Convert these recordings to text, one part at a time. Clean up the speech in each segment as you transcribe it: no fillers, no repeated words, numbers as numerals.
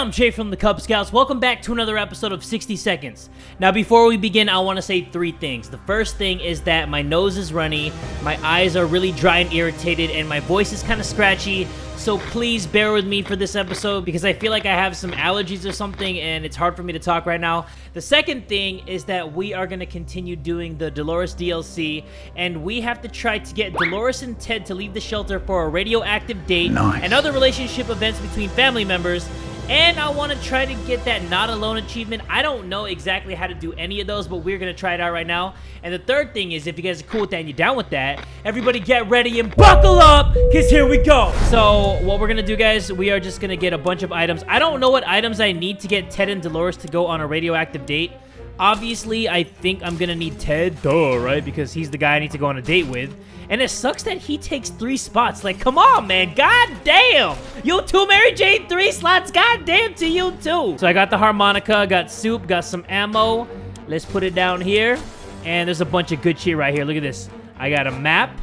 I'm Jay from the Cub Scouts. Welcome back to another episode of 60 Seconds. Now, before we begin, I want to say three things. The first thing is that my nose is runny, my eyes are really dry and irritated, and my voice is kind of scratchy. So please bear with me for this episode because I feel like I have some allergies or something and it's hard for me to talk right now. The second thing is that we are going to continue doing the Dolores DLC, and we have to try to get Dolores and Ted to leave the shelter for a radioactive date and other relationship events between family members. And I want to try to get that Not Alone achievement. I don't know exactly how to do any of those, but we're going to try it out right now. And the third thing is, if you guys are cool with that and you're down with that, everybody get ready and buckle up, because here we go. So what we're going to do, guys, we are just going to get a bunch of items. I don't know what items I need to get Ted and Dolores to go on a radioactive date. Obviously, I think I'm going to need Ted, right? Because he's the guy I need to go on a date with. And it sucks that he takes 3 spots. Like, come on, man. God damn. You too, Mary Jane. 3 slots. God damn to you, too. So I got the harmonica, got soup, got some ammo. Let's put it down here. And there's a bunch of good shit right here. Look at this. I got a map.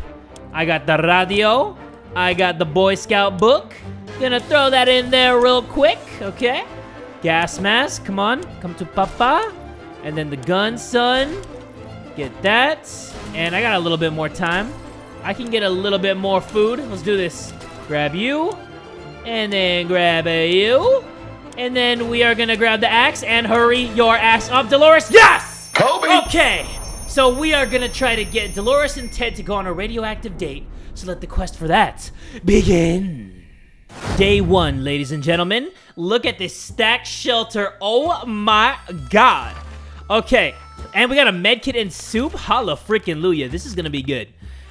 I got the radio. I got the Boy Scout book. Gonna throw that in there real quick, okay? Gas mask. Come on. Come to Papa. And then the gun, son. Get that. And I got a little bit more time. I can get a little bit more food. Let's do this. Grab you. And then grab you. And then we are going to grab the axe and hurry your ass up, Dolores. Yes! Kobe! Okay. So we are going to try to get Dolores and Ted to go on a radioactive date. So let the quest for that begin. Day 1, ladies and gentlemen. Look at this stacked shelter. Oh my God. Okay, and we got a medkit and soup. Holla freaking Luya. This is gonna be good.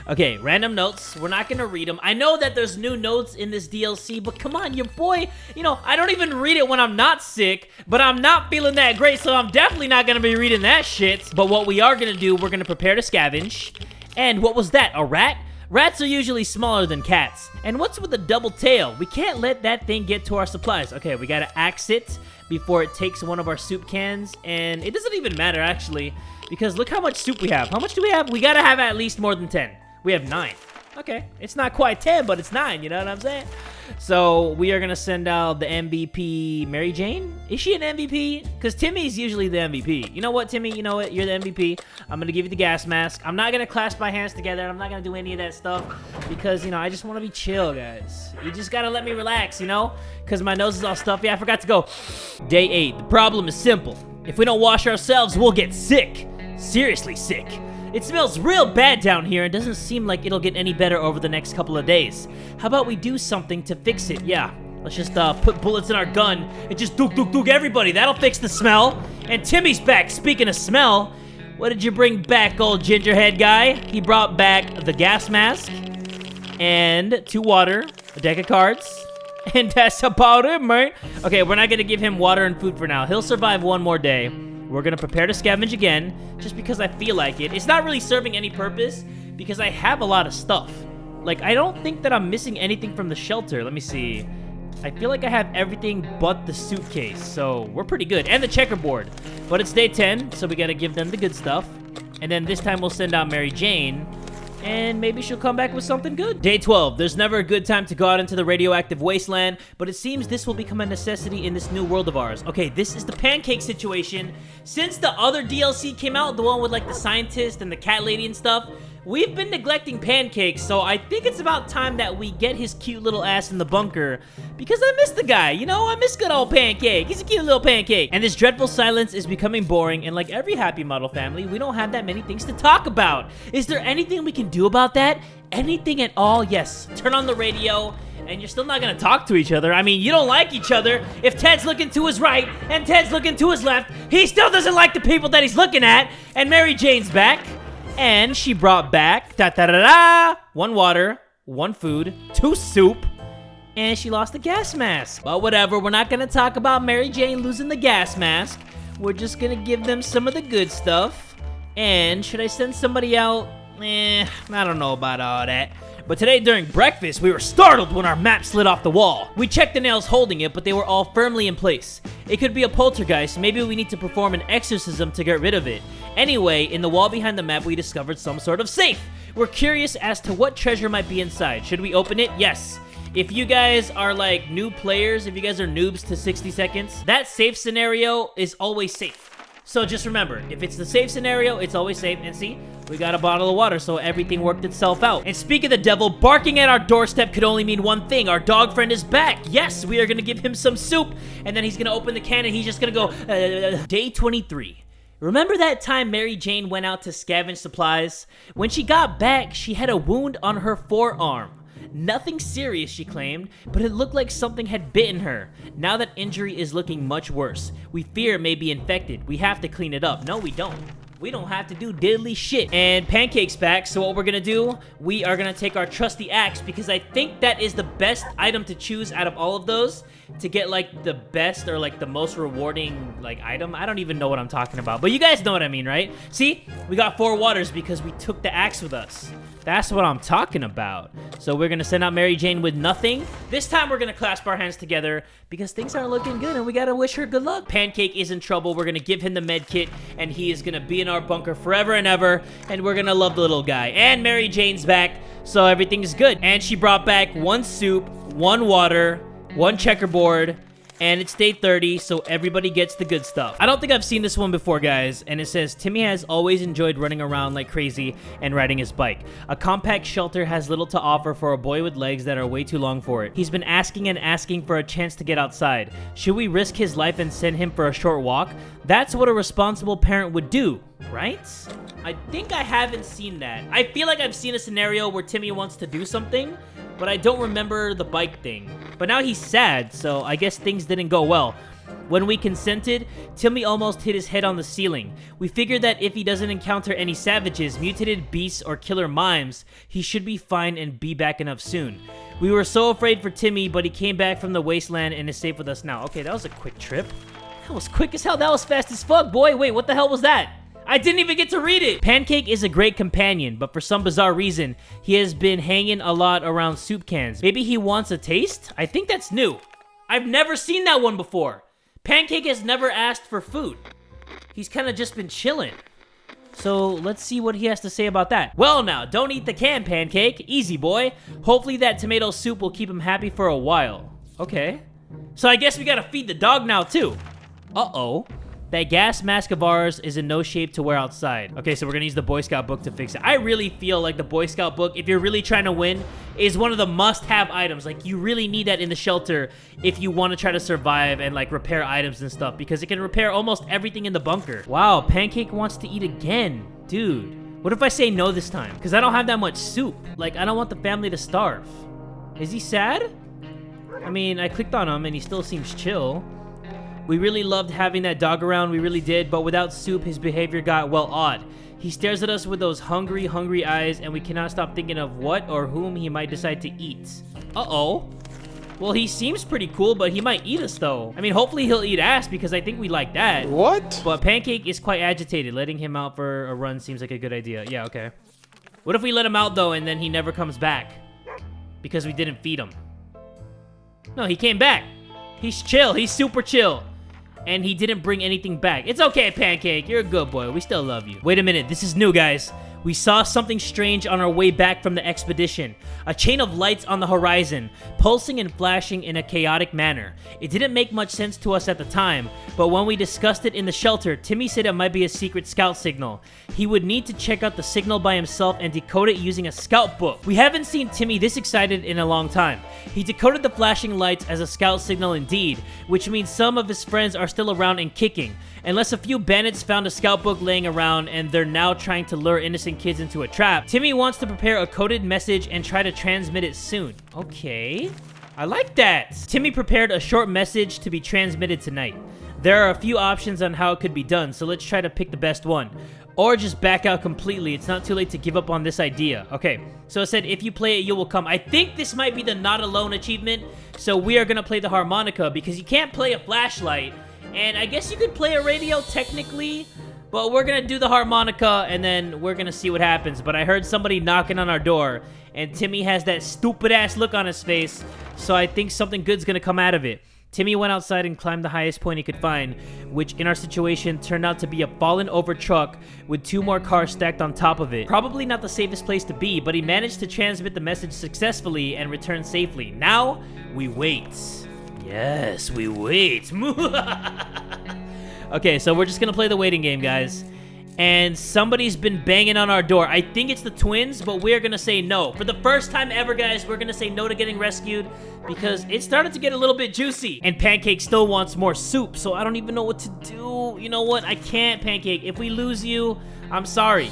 Okay, random notes. We're not gonna read them. I know that there's new notes in this DLC, but come on, your boy, you know, I don't even read it when I'm not sick, but I'm not feeling that great, so I'm definitely not gonna be reading that shit. But what we are gonna do, we're gonna prepare to scavenge. And what was that, a rat? Rats are usually smaller than cats. And what's with the double tail? We can't let that thing get to our supplies. Okay, we gotta axe it before it takes one of our soup cans. And it doesn't even matter, actually, because look how much soup we have. How much do we have? We gotta have at least more than 10. We have 9. Okay, it's not quite 10, but it's 9, you know what I'm saying? So we are gonna send out the MVP, Mary Jane? Is she an MVP? Because Timmy's usually the MVP. You know what, Timmy? You know what? You're the MVP. I'm gonna give you the gas mask. I'm not gonna clasp my hands together. I'm not gonna do any of that stuff because, you know, I just want to be chill, guys. You just gotta let me relax, you know? Because my nose is all stuffy. I forgot to go. Day 8. The problem is simple. If we don't wash ourselves, we'll get sick. Seriously sick. It smells real bad down here and doesn't seem like it'll get any better over the next couple of days. How about we do something to fix it? Yeah, let's just put bullets in our gun and just dook everybody. That'll fix the smell. And Timmy's back. Speaking of smell, what did you bring back, old gingerhead guy? He brought back the gas mask and 2 water, a deck of cards, and that's about it, mate. Okay, we're not gonna give him water and food for now. He'll survive 1 more day. We're gonna prepare to scavenge again, just because I feel like it. It's not really serving any purpose, because I have a lot of stuff. Like, I don't think that I'm missing anything from the shelter. Let me see. I feel like I have everything but the suitcase, so we're pretty good. And the checkerboard. But it's day 10, so we gotta give them the good stuff. And then this time we'll send out Mary Jane, and maybe she'll come back with something good. Day 12. There's never a good time to go out into the radioactive wasteland, but it seems this will become a necessity in this new world of ours. Okay, this is the pancake situation. Since the other DLC came out, the one with like the scientist and the cat lady and stuff, we've been neglecting pancakes, so I think it's about time that we get his cute little ass in the bunker, because I miss the guy, you know? I miss good old Pancake. He's a cute little pancake. And this dreadful silence is becoming boring, and like every happy model family, we don't have that many things to talk about. Is there anything we can do about that? Anything at all? Yes. Turn on the radio, and you're still not gonna talk to each other. I mean, you don't like each other. If Ted's looking to his right and Ted's looking to his left, he still doesn't like the people that he's looking at. And Mary Jane's back. And she brought back 1 water, 1 food, 2 soup, and she lost the gas mask. But whatever, we're not gonna talk about Mary Jane losing the gas mask. We're just gonna give them some of the good stuff. And should I send somebody out? I don't know about all that. But today during breakfast, we were startled when our map slid off the wall. We checked the nails holding it, but they were all firmly in place. It could be a poltergeist. Maybe we need to perform an exorcism to get rid of it. Anyway, in the wall behind the map, we discovered some sort of safe. We're curious as to what treasure might be inside. Should we open it? Yes. if you guys are like new players, if you guys are noobs to 60 seconds, that safe scenario is always safe. So just remember, if it's the safe scenario, it's always safe. And see, we got a bottle of water, so everything worked itself out. And speak of the devil, barking at our doorstep could only mean one thing. Our dog friend is back. Yes, we are gonna give him some soup, and then he's gonna open the can, and he's just gonna go, Day 23. Remember that time Mary Jane went out to scavenge supplies? When she got back, she had a wound on her forearm. Nothing serious, she claimed, but it looked like something had bitten her. Now that injury is looking much worse. We fear it may be infected. We have to clean it up. No, we don't. We don't have to do diddly shit. And Pancake's back, so what we're gonna do, we are gonna take our trusty axe, because I think that is the best item to choose out of all of those to get like the best or like the most rewarding like item. I don't even know what I'm talking about, but you guys know what I mean, right? See, we got 4 waters because we took the axe with us. That's what I'm talking about. So we're gonna send out Mary Jane with nothing. This time we're gonna clasp our hands together because things aren't looking good and we gotta wish her good luck. Pancake is in trouble. We're gonna give him the med kit and he is gonna be in our bunker forever and ever, and we're gonna love the little guy. And Mary Jane's back, so everything's good. And she brought back 1 soup, 1 water, 1 checkerboard, and it's day 30, so everybody gets the good stuff. I don't think I've seen this one before, guys, and it says, Timmy has always enjoyed running around like crazy and riding his bike. A compact shelter has little to offer for a boy with legs that are way too long for it. He's been asking and asking for a chance to get outside. Should we risk his life and send him for a short walk? That's what a responsible parent would do, right? I think I haven't seen that. I feel like I've seen a scenario where Timmy wants to do something, but I don't remember the bike thing. But now he's sad, so I guess things didn't go well. When we consented, Timmy almost hit his head on the ceiling. We figured that if he doesn't encounter any savages, mutated beasts, or killer mimes, he should be fine and be back enough soon. We were so afraid for Timmy, but he came back from the wasteland and is safe with us now. Okay, that was a quick trip. That was quick as hell. That was fast as fuck, boy. Wait, what the hell was that? I didn't even get to read it. Pancake is a great companion, but for some bizarre reason, he has been hanging a lot around soup cans. Maybe he wants a taste? I think that's new. I've never seen that one before. Pancake has never asked for food. He's kind of just been chilling. So let's see what he has to say about that. Well now, don't eat the can, Pancake. Easy, boy. Hopefully that tomato soup will keep him happy for a while. Okay. So I guess we gotta feed the dog now, too. Uh-oh. That gas mask of ours is in no shape to wear outside. Okay, so we're gonna use the Boy Scout book to fix it. I really feel like the Boy Scout book, if you're really trying to win, is one of the must-have items. Like, you really need that in the shelter if you want to try to survive and, like, repair items and stuff, because it can repair almost everything in the bunker. Wow, Pancake wants to eat again. Dude, what if I say no this time? Because I don't have that much soup. Like, I don't want the family to starve. Is he sad? I mean, I clicked on him and he still seems chill. We really loved having that dog around, we really did, but without soup, his behavior got, well, odd. He stares at us with those hungry, hungry eyes, and we cannot stop thinking of what or whom he might decide to eat. Uh-oh. Well, he seems pretty cool, but he might eat us, though. I mean, hopefully he'll eat ass, because I think we like that. What? But Pancake is quite agitated. Letting him out for a run seems like a good idea. Yeah, okay. What if we let him out, though, and then he never comes back? Because we didn't feed him. No, he came back. He's chill. He's super chill. And he didn't bring anything back. It's okay, Pancake. You're a good boy. We still love you. Wait a minute. This is new, guys. We saw something strange on our way back from the expedition. A chain of lights on the horizon, pulsing and flashing in a chaotic manner. It didn't make much sense to us at the time, but when we discussed it in the shelter, Timmy said it might be a secret scout signal. He would need to check out the signal by himself and decode it using a scout book. We haven't seen Timmy this excited in a long time. He decoded the flashing lights as a scout signal indeed, which means some of his friends are still around and kicking. Unless a few bandits found a scout book laying around and they're now trying to lure innocent kids into a trap, Timmy wants to prepare a coded message and try to transmit it soon. Okay. I like that. Timmy prepared a short message to be transmitted tonight. There are a few options on how it could be done, so let's try to pick the best one. Or just back out completely. It's not too late to give up on this idea. Okay, so it said, if you play it, you will come. I think this might be the Not Alone achievement, so we are going to play the harmonica because you can't play a flashlight. And I guess you could play a radio technically, but we're going to do the harmonica and then we're going to see what happens. But I heard somebody knocking on our door and Timmy has that stupid ass look on his face, so I think something good's going to come out of it. Timmy went outside and climbed the highest point he could find, which in our situation turned out to be a fallen over truck with 2 more cars stacked on top of it. Probably not the safest place to be, but he managed to transmit the message successfully and return safely. Now, we wait. Yes, we wait. Okay, so we're just gonna play the waiting game, guys. And somebody's been banging on our door. I think it's the twins, but we're gonna say no. For the first time ever, guys, we're gonna say no to getting rescued because it started to get a little bit juicy. And Pancake still wants more soup, so I don't even know what to do. You know what? I can't, Pancake. If we lose you, I'm sorry.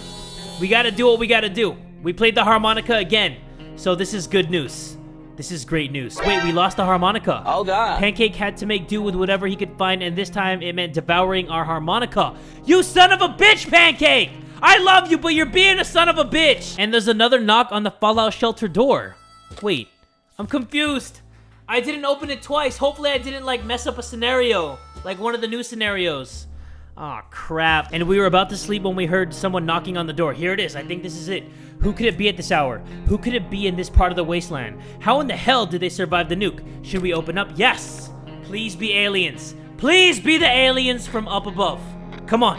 We gotta do what we gotta do. We played the harmonica again, so this is good news. This is great news. Wait, we lost the harmonica. Oh, God. Pancake had to make do with whatever he could find, and this time it meant devouring our harmonica. You son of a bitch, Pancake! I love you, but you're being a son of a bitch! And there's another knock on the Fallout shelter door. Wait, I'm confused. I didn't open it twice. Hopefully I didn't, like, mess up a scenario. Like one of the new scenarios. Aw, crap. And we were about to sleep when we heard someone knocking on the door. Here it is. I think this is it. Who could it be at this hour? Who could it be in this part of the wasteland? How in the hell did they survive the nuke? Should we open up? Yes! Please be aliens. Please be the aliens from up above. Come on.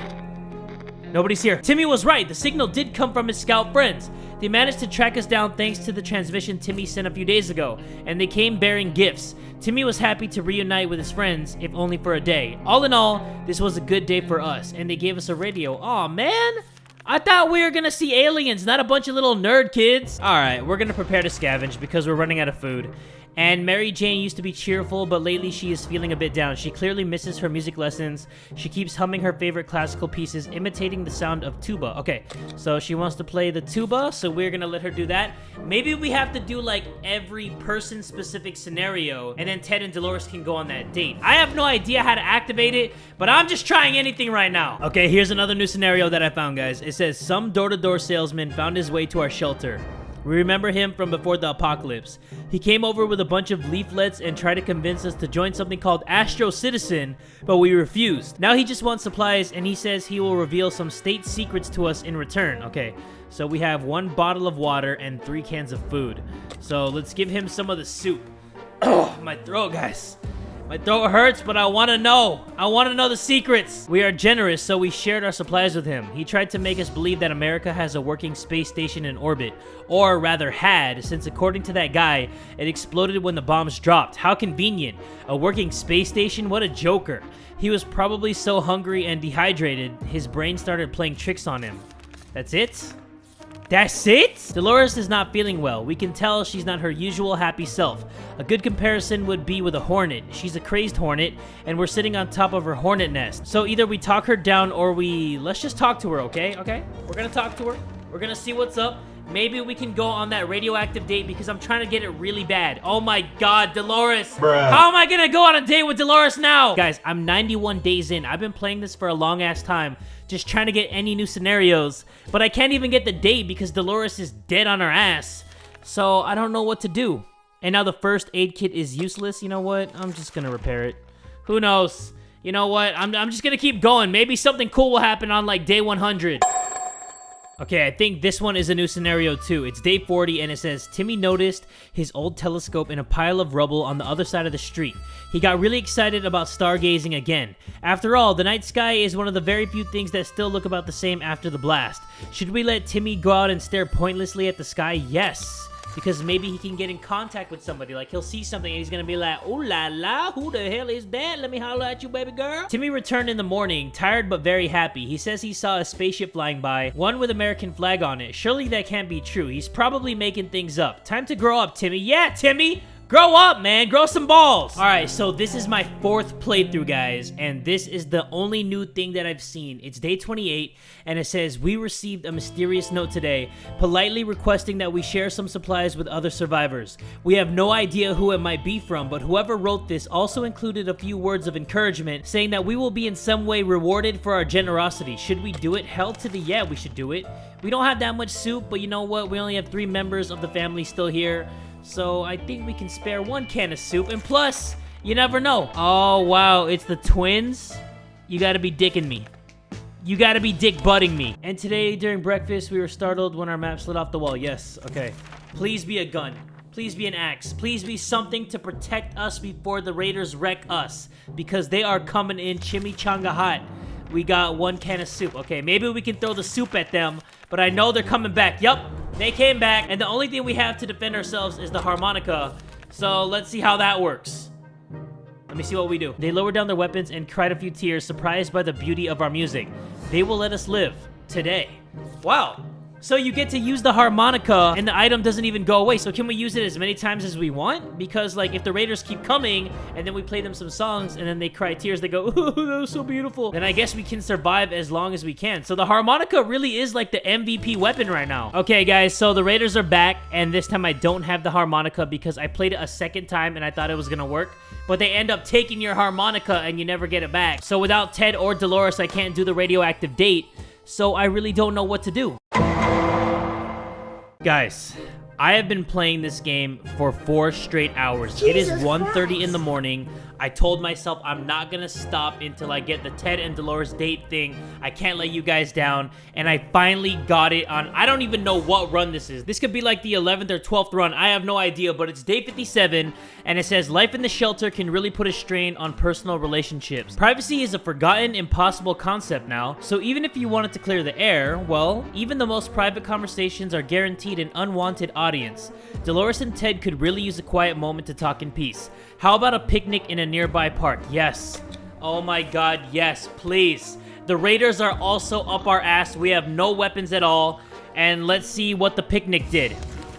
Nobody's here. Timmy was right. The signal did come from his scout friends. They managed to track us down thanks to the transmission Timmy sent a few days ago, and they came bearing gifts. Timmy was happy to reunite with his friends, if only for a day. All in all, this was a good day for us, and they gave us a radio. Aw, man! I thought we were gonna see aliens, not a bunch of little nerd kids. Alright, we're gonna prepare to scavenge because we're running out of food. And Mary Jane used to be cheerful, but lately she is feeling a bit down. She clearly misses her music lessons. She keeps humming her favorite classical pieces, imitating the sound of tuba. Okay, so she wants to play the tuba, so we're gonna let her do that. Maybe we have to do, like, every person-specific scenario, and then Ted and Dolores can go on that date. I have no idea how to activate it, but I'm just trying anything right now. Okay, here's another new scenario that I found, guys. It says, some door-to-door salesman found his way to our shelter. We remember him from before the apocalypse. He came over with a bunch of leaflets and tried to convince us to join something called Astro Citizen, but we refused. Now he just wants supplies, and he says he will reveal some state secrets to us in return. Okay, so we have 1 bottle of water and 3 cans of food. So let's give him some of the soup. Oh, my throat, guys. My throat hurts, but I want to know. I want to know the secrets. We are generous, so we shared our supplies with him. He tried to make us believe that America has a working space station in orbit. Or rather had, since according to that guy, it exploded when the bombs dropped. How convenient. A working space station? What a joker. He was probably so hungry and dehydrated, his brain started playing tricks on him. That's it? That's it? Dolores is not feeling well. We can tell she's not her usual happy self. A good comparison would be with a hornet. She's a crazed hornet, and we're sitting on top of her hornet nest. So either we talk her down or let's just talk to her, okay? Okay? We're gonna talk to her. We're gonna see what's up. Maybe we can go on that radioactive date because I'm trying to get it really bad. Oh my God, Dolores. Bruh. How am I gonna go on a date with Dolores now? Guys, I'm 91 days in. I've been playing this for a long ass time, just trying to get any new scenarios, but I can't even get the date because Dolores is dead on her ass. So I don't know what to do. And now the first aid kit is useless. You know what? I'm just gonna repair it. Who knows? You know what? I'm just gonna keep going. Maybe something cool will happen on like day 100. Okay, I think this one is a new scenario too. It's day 40 and it says, Timmy noticed his old telescope in a pile of rubble on the other side of the street. He got really excited about stargazing again. After all, the night sky is one of the very few things that still look about the same after the blast. Should we let Timmy go out and stare pointlessly at the sky? Yes. Because maybe he can get in contact with somebody. Like, he'll see something and he's gonna be like, ooh la la, who the hell is that? Let me holler at you, baby girl. Timmy returned in the morning, tired but very happy. He says he saw a spaceship flying by, one with American flag on it. Surely that can't be true. He's probably making things up. Time to grow up, Timmy. Yeah, Timmy! Grow up, man. Grow some balls. All right, so this is my 4th playthrough, guys, and this is the only new thing that I've seen. It's day 28, and it says, we received a mysterious note today, politely requesting that we share some supplies with other survivors. We have no idea who it might be from, but whoever wrote this also included a few words of encouragement, saying that we will be in some way rewarded for our generosity. Should we do it? Hell to the yeah, we should do it. We don't have that much soup, but you know what? We only have 3 members of the family still here. So I think we can spare 1 can of soup, and plus, you never know. Oh, wow, it's the twins? You gotta be dicking me. You gotta be dick-butting me. And today, during breakfast, we were startled when our map slid off the wall. Yes, okay. Please be a gun. Please be an axe. Please be something to protect us before the raiders wreck us. Because they are coming in chimichanga hot. We got 1 can of soup. Okay, maybe we can throw the soup at them. But I know they're coming back. Yup, they came back. And the only thing we have to defend ourselves is the harmonica. So let's see how that works. Let me see what we do. They lowered down their weapons and cried a few tears, surprised by the beauty of our music. They will let us live. Today. Wow. So you get to use the harmonica and the item doesn't even go away. So can we use it as many times as we want? Because like if the raiders keep coming and then we play them some songs and then they cry tears, they go, oh, that was so beautiful. Then I guess we can survive as long as we can. So the harmonica really is like the MVP weapon right now. Okay guys, so the raiders are back and this time I don't have the harmonica because I played it a second time and I thought it was gonna work. But they end up taking your harmonica and you never get it back. So without Ted or Dolores, I can't do the radioactive date. So I really don't know what to do. Guys, I have been playing this game for 4 straight hours. It is 1:30 in the morning. I told myself I'm not gonna stop until I get the Ted and Dolores date thing. I can't let you guys down. And I finally got it on, I don't even know what run this is. This could be like the 11th or 12th run. I have no idea, but it's day 57. And it says, life in the shelter can really put a strain on personal relationships. Privacy is a forgotten, impossible concept now. So even if you wanted to clear the air, well, even the most private conversations are guaranteed an unwanted audience. Dolores and Ted could really use a quiet moment to talk in peace. How about a picnic in a nearby park? Yes. Oh my god, yes, please. The raiders are also up our ass. We have no weapons at all. And let's see what the picnic did.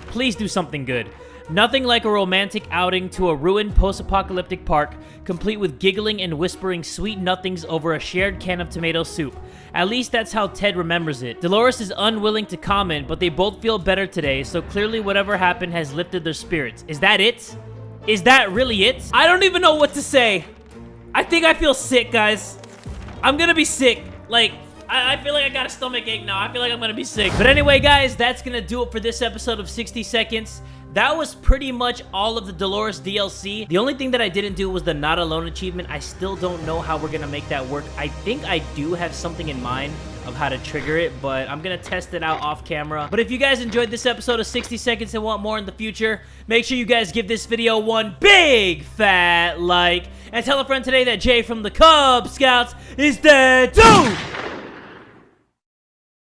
Please do something good. Nothing like a romantic outing to a ruined post-apocalyptic park, complete with giggling and whispering sweet nothings over a shared can of tomato soup. At least that's how Ted remembers it. Dolores is unwilling to comment, but they both feel better today, so clearly whatever happened has lifted their spirits. Is that it? Is that really it? I don't even know what to say. I think I feel sick, guys. I'm gonna be sick. Like, I feel like I got a stomach ache now. I feel like I'm gonna be sick. But anyway, guys, that's gonna do it for this episode of 60 Seconds. That was pretty much all of the Dolores DLC. The only thing that I didn't do was the Not Alone achievement. I still don't know how we're gonna make that work. I think I do have something in mind of how to trigger it, but I'm gonna test it out off camera. But if you guys enjoyed this episode of 60 Seconds and want more in the future, make sure you guys give this video one big fat like, and tell a friend today that Jay from the Kubz Scouts is dead too!